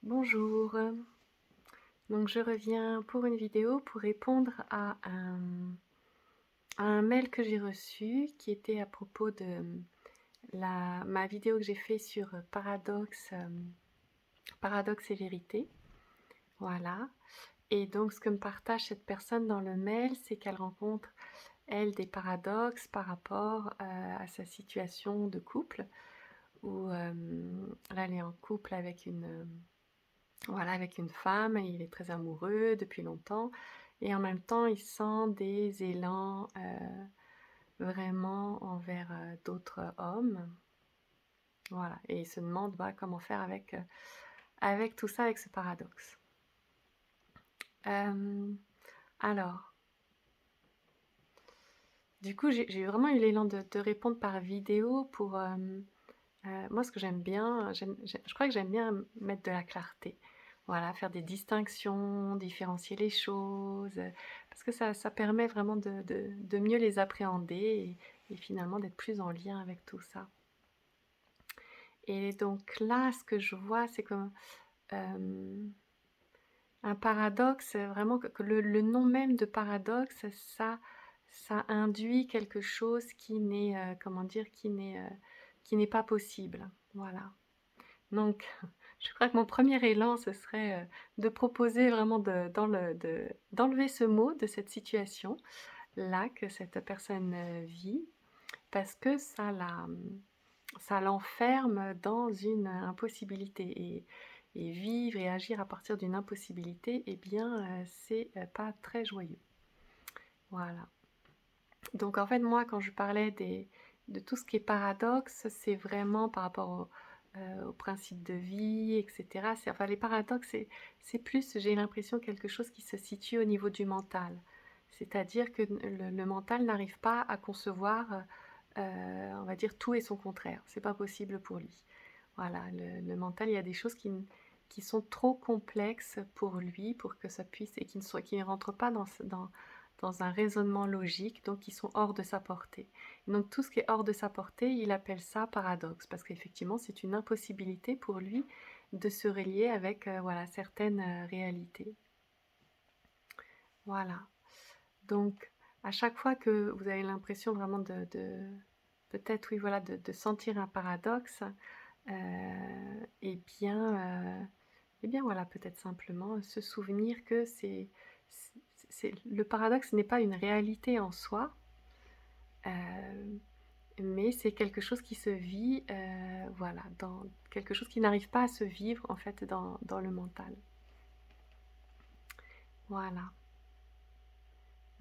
Bonjour, donc je reviens pour une vidéo pour répondre à un mail que j'ai reçu qui était à propos de ma vidéo que j'ai fait sur paradoxe et vérité. Voilà. Et donc ce que me partage cette personne dans le mail, c'est qu'elle rencontre, elle, des paradoxes par rapport à sa situation de couple, où là elle est en couple avec voilà, avec une femme, et il est très amoureux depuis longtemps, et en même temps il sent des élans vraiment envers d'autres hommes, voilà, et il se demande bah, comment faire avec tout ça, avec ce paradoxe. Alors, du coup j'ai vraiment eu l'élan de répondre par vidéo pour... moi ce que j'aime bien, je crois que j'aime bien mettre de la clarté. Voilà, faire des distinctions, différencier les choses, parce que ça permet vraiment de mieux les appréhender et finalement d'être plus en lien avec tout ça. Et donc là, ce que je vois, c'est comme un paradoxe, vraiment que le nom même de paradoxe, ça induit quelque chose qui n'est, comment dire, qui n'est pas possible. Voilà. Donc, je crois que mon premier élan, ce serait de proposer vraiment d'enlever ce mot de cette situation-là que cette personne vit, parce que ça l'enferme dans une impossibilité. Et vivre et agir à partir d'une impossibilité, eh bien, c'est pas très joyeux. Voilà. Donc, en fait, moi, quand je parlais de tout ce qui est paradoxe, c'est vraiment par rapport au principe de vie, etc. Enfin, les paradoxes, c'est plus, j'ai l'impression, quelque chose qui se situe au niveau du mental. C'est-à-dire que le mental n'arrive pas à concevoir, on va dire, tout et son contraire. C'est pas possible pour lui. Voilà, le mental, il y a des choses qui sont trop complexes pour lui, pour que ça puisse, et qui ne rentrent pas dans un raisonnement logique, donc qui sont hors de sa portée. Et donc tout ce qui est hors de sa portée, il appelle ça paradoxe, parce qu'effectivement, c'est une impossibilité pour lui de se relier avec voilà, certaines réalités. Voilà. Donc, à chaque fois que vous avez l'impression vraiment peut-être, oui, voilà, de sentir un paradoxe, eh bien voilà, peut-être simplement se souvenir que le paradoxe n'est pas une réalité en soi, mais c'est quelque chose qui se vit, voilà, dans quelque chose qui n'arrive pas à se vivre en fait dans le mental. Voilà.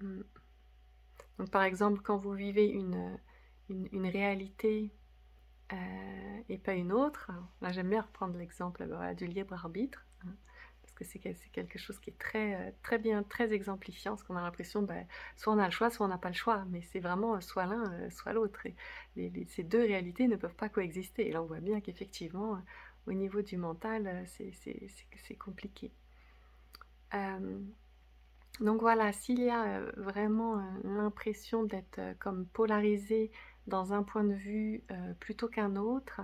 Donc par exemple, quand vous vivez une réalité et pas une autre, là j'aime bien reprendre l'exemple voilà, du libre arbitre, hein, parce que c'est quelque chose qui est très bien, très exemplifiant, parce qu'on a l'impression, soit on a le choix, soit on n'a pas le choix, mais c'est vraiment soit l'un, soit l'autre. Et ces deux réalités ne peuvent pas coexister. Et là on voit bien qu'effectivement, au niveau du mental, c'est compliqué. Donc voilà, s'il y a vraiment l'impression d'être comme polarisé dans un point de vue plutôt qu'un autre,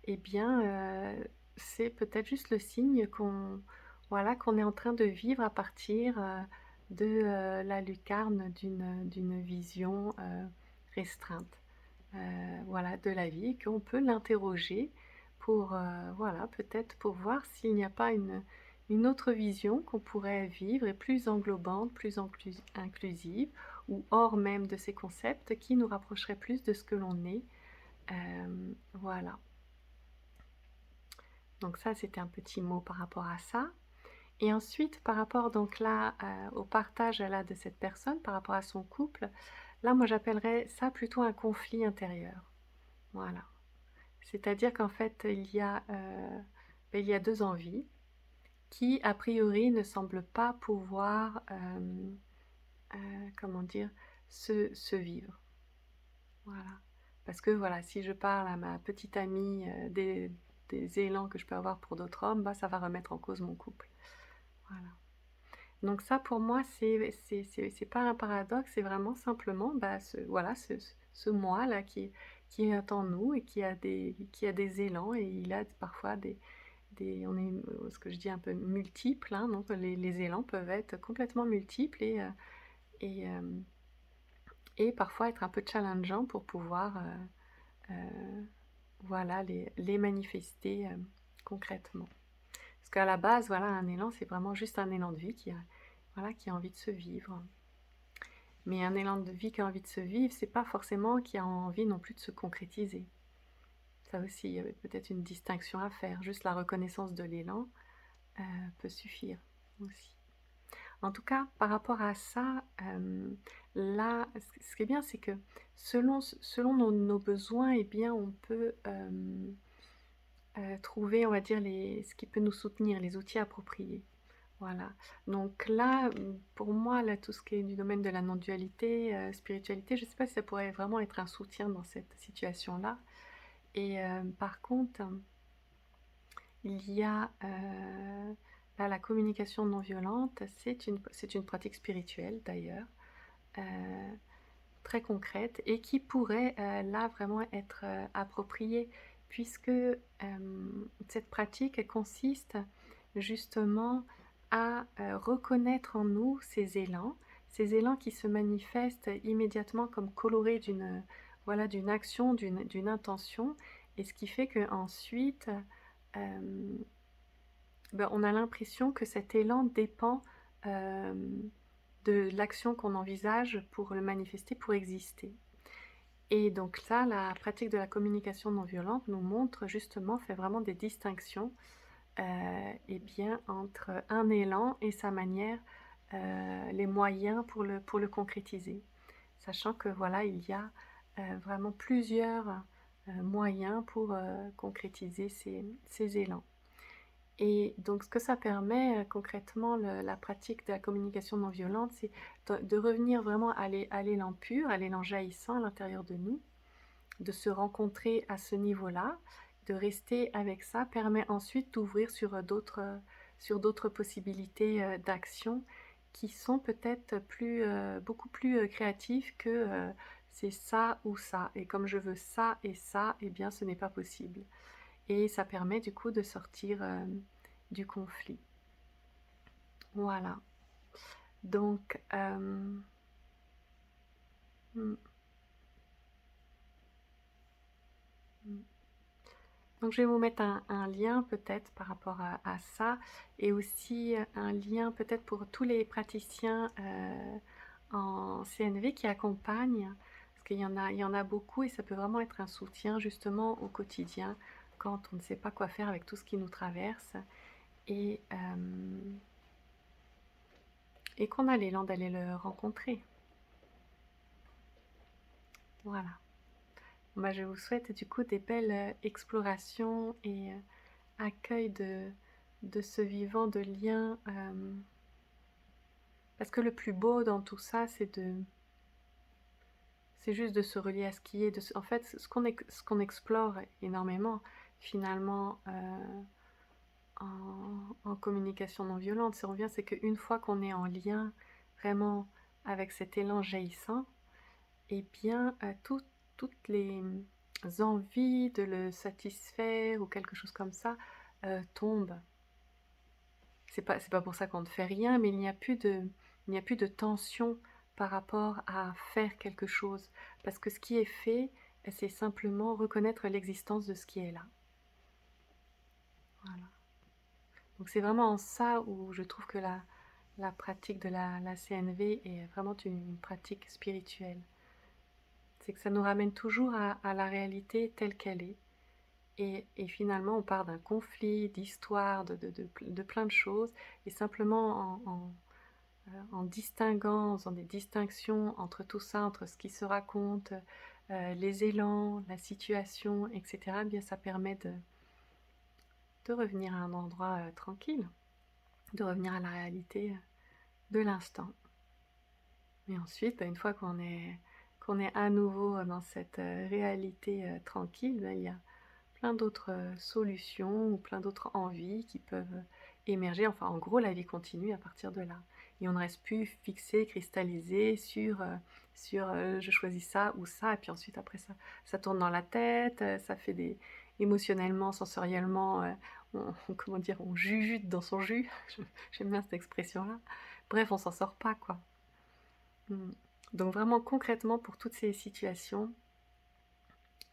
eh bien, c'est peut-être juste le signe voilà, qu'on est en train de vivre à partir de la lucarne d'une vision restreinte, voilà, de la vie, qu'on peut l'interroger pour, voilà, peut-être pour voir s'il n'y a pas une autre vision qu'on pourrait vivre et plus englobante, plus inclusive, ou hors même de ces concepts qui nous rapprocherait plus de ce que l'on est. Voilà. Donc ça, c'était un petit mot par rapport à ça. Et ensuite, par rapport donc là au partage là, de cette personne, par rapport à son couple, là, moi, j'appellerais ça plutôt un conflit intérieur. Voilà. C'est-à-dire qu'en fait, il y a deux envies qui, a priori, ne semblent pas pouvoir, comment dire, se vivre. Voilà. Parce que voilà, si je parle à ma petite amie des élans que je peux avoir pour d'autres hommes, bah, ça va remettre en cause mon couple. Voilà. Donc ça, pour moi, c'est pas un paradoxe, c'est vraiment simplement bah, voilà, ce moi-là qui est en nous et qui a des élans, et il a parfois on est, ce que je dis un peu multiples, hein, donc les élans peuvent être complètement multiples et hem et parfois être un peu challengeants pour pouvoir, voilà, les manifester, concrètement. Parce qu'à la base, voilà, un élan, c'est vraiment juste un élan de vie voilà, qui a envie de se vivre. Mais un élan de vie qui a envie de se vivre, c'est pas forcément qui a envie non plus de se concrétiser. Ça aussi, il y avait peut-être une distinction à faire. Juste la reconnaissance de l'élan, peut suffire aussi. En tout cas, par rapport à ça, là, ce qui est bien, c'est que selon nos besoins, eh bien, on peut, trouver, on va dire, ce qui peut nous soutenir, les outils appropriés. Voilà. Donc là, pour moi, là, tout ce qui est du domaine de la non-dualité, spiritualité, je ne sais pas si ça pourrait vraiment être un soutien dans cette situation-là. Et par contre, il y a, là, la communication non violente, c'est une pratique spirituelle d'ailleurs, heu, très concrète et qui pourrait, là, vraiment être, appropriée puisque, cette pratique, elle consiste justement à, reconnaître en nous ces élans qui se manifestent immédiatement comme colorés voilà, d'une action, d'une intention et ce qui fait qu'ensuite, hem, ben, on a l'impression que cet élan dépend, hem, de l'action qu'on envisage pour le manifester, pour exister. Et donc ça, la pratique de la communication non violente nous montre justement, fait vraiment des distinctions, et bien entre un élan et sa manière, les moyens pour le concrétiser. Sachant que voilà, il y a, vraiment plusieurs, moyens pour, concrétiser ces élans. Et donc ce que ça permet, concrètement, la pratique de la communication non violente, c'est de revenir vraiment à l'élan pur, à l'élan jaillissant à l'intérieur de nous, de se rencontrer à ce niveau-là, de rester avec ça, permet ensuite d'ouvrir sur d'autres possibilités, d'action qui sont peut-être beaucoup plus, créatives que, c'est ça ou ça et comme je veux ça et ça, eh bien ce n'est pas possible et ça permet du coup de sortir, du conflit. Voilà. Donc, mmh, mmh. Donc je vais vous mettre un lien peut-être par rapport à ça et aussi, un lien peut-être pour tous les praticiens, en CNV qui accompagnent. Parce il y en a beaucoup et ça peut vraiment être un soutien justement au quotidien quand on ne sait pas quoi faire avec tout ce qui nous traverse et qu'on a l'élan d'aller le rencontrer. Voilà. Bah, je vous souhaite du coup des belles, explorations et accueil de ce vivant de lien, parce que le plus beau dans tout ça, c'est juste de se relier à ce qui est, en fait, ce qu'on explore énormément finalement, en communication non violente, si on revient, c'est qu'une fois qu'on est en lien vraiment avec cet élan jaillissant, eh bien, toutes les, envies de le satisfaire ou quelque chose comme ça, tombent. C'est pas pour ça qu'on ne fait rien, mais il n'y a plus de tension par rapport à faire quelque chose. Parce que ce qui est fait, c'est simplement reconnaître l'existence de ce qui est là. Voilà. Donc c'est vraiment en ça où je trouve que la pratique de la CNV est vraiment une pratique spirituelle. C'est que ça nous ramène toujours à la réalité telle qu'elle est. Et finalement, on part d'un conflit, d'histoire, de plein de choses, et simplement en distinguant, en faisant des distinctions entre tout ça, entre ce qui se raconte, les élans, la situation, etc., eh bien ça permet de revenir à un endroit tranquille, de revenir à la réalité de l'instant. Et ensuite, bah, une fois qu'on est à nouveau dans cette réalité tranquille, bah, il y a plein d'autres solutions ou plein d'autres envies qui peuvent émerger. Enfin, en gros, la vie continue à partir de là. Et on ne reste plus fixé, cristallisé sur je choisis ça ou ça. Et puis ensuite, après ça tourne dans la tête, ça fait émotionnellement, sensoriellement, comment dire, on jujute dans son jus. J'aime bien cette expression-là. Bref, on s'en sort pas, quoi. Mm. Donc vraiment concrètement pour toutes ces situations,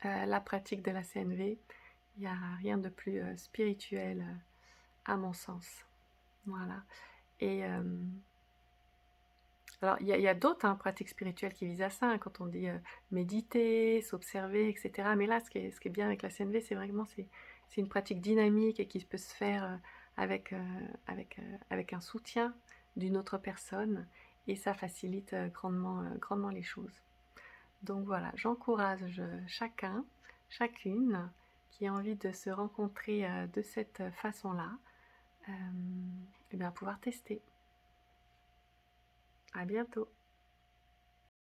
la pratique de la CNV, il n'y a rien de plus spirituel à mon sens. Voilà. Et alors il y a d'autres pratiques spirituelles qui visent à ça, quand on dit méditer, s'observer, etc. Mais là, ce qui est bien avec la CNV, c'est vraiment c'est une pratique dynamique et qui peut se faire avec un soutien d'une autre personne, et ça facilite grandement les choses. Donc voilà, j'encourage chacun, chacune qui a envie de se rencontrer de cette façon-là, et bien à pouvoir tester. À bientôt.